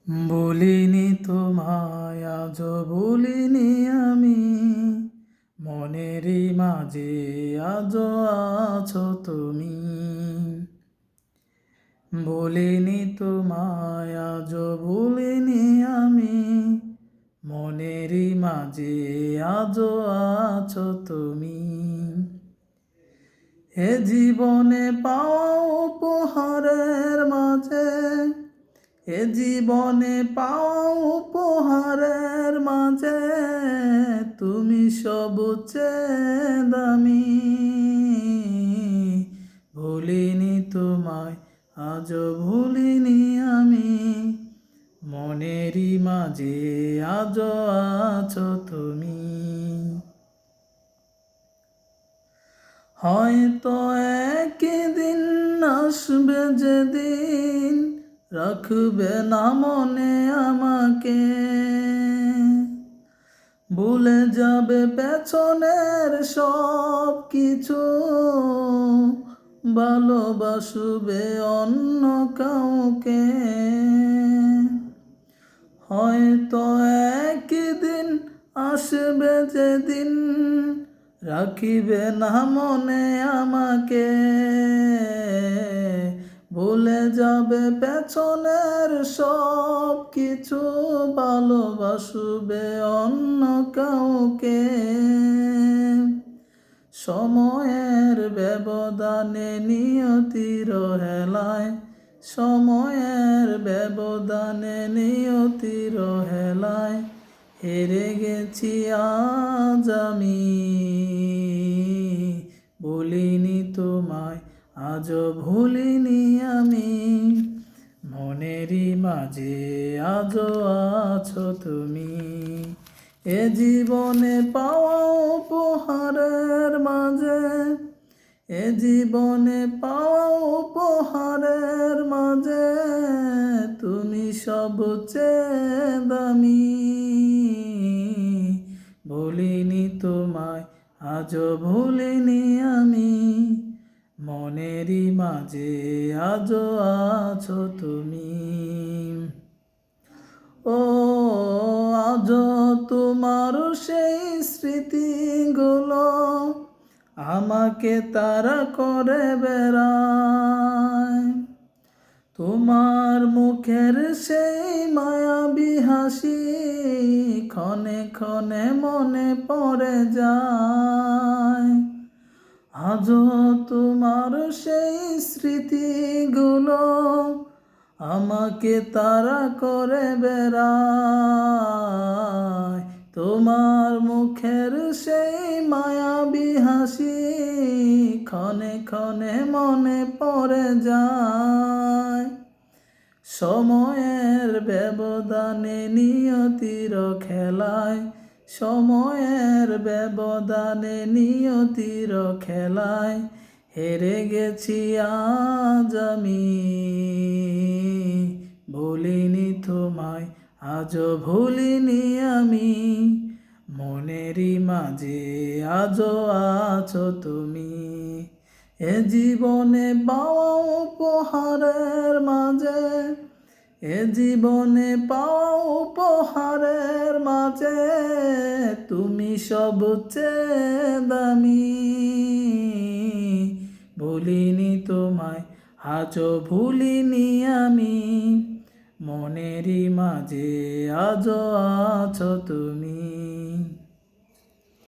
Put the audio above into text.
বলিনি তোমায় আজ বলিনি আমি, মনেরই মাঝে আজ আছো তুমি। বলিনি তোমায় আজ বলিনি আমি, মনেরই মাঝে আজ আছো তুমি। এ জীবনে পাওয়া উপহারের মাঝে, এ জীবনে পাওয়া উপহারের মাঝে তুমি সবচেয়ে দামি। ভুলিনি তোমায় আজ ভুলিনি আমি, মনেরই মাঝে আজ আছো তুমি। হয়তো একদিন আসবে যেদিন রাখবে না মনে আমাকে, ভুলে যাবে পেছনের সব কিছু, ভালোবাসবে অন্য কাউকে। হয়তো একদিন আসবে যেদিন রাখিবে না মনে আমাকে, ভুলে যাবে পেছনের সব কিছু, ভালোবাসবে অন্য কাউকে। সময়ের ব্যবধানে নিয়তির হেলায়, সময়ের ব্যবধানে নিয়তির হেলায় হেরে গেছি আজ আমি। বলিনি তোমায় আজ ভুলিনি আমি, মনেরই মাঝে আজ আছো তুমি। এ জীবনে পাওয়া উপহারের মাঝে, এ জীবনে পাওয়া উপহারের মাঝে তুমি সবচেয়ে দামি। ভুলিনি তোমায় আজ ভুলিনি আমি, মনেরই মাঝে আজ আছো তুমি। ও আজ তোমার সেই স্মৃতিগুলো আমাকে তাড়া করে বেড়ায়, তোমার মুখের সেই মায়াবী হাসি ক্ষণে ক্ষণে মনে পড়ে যায়। আজও তোমার সেই স্মৃতিগুলো আমাকে তাড়া করে বেড়ায়, তোমার মুখের সেই মায়াবী হাসি ক্ষণে ক্ষণে মনে পড়ে যায়। সময়ের ব্যবধানে নিয়তির খেলায়, সময়ের ব্যবধানে নিয়তির খেলায় হেরে গেছি আজ আমি। ভুলিনি তোমায় আজ ভুলিনি আমি, মনেরই মাঝে আজ আছো তুমি। এ জীবনে পাওয়া উপহারের মাঝে, এ জীবনে পাওয়া উপহারের মাঝে তুমি সবচেয়ে দামি। ভুলিনি তোমায় আজ ভুলিনি আমি, মনেরই মাঝে আজ আছো তুমি।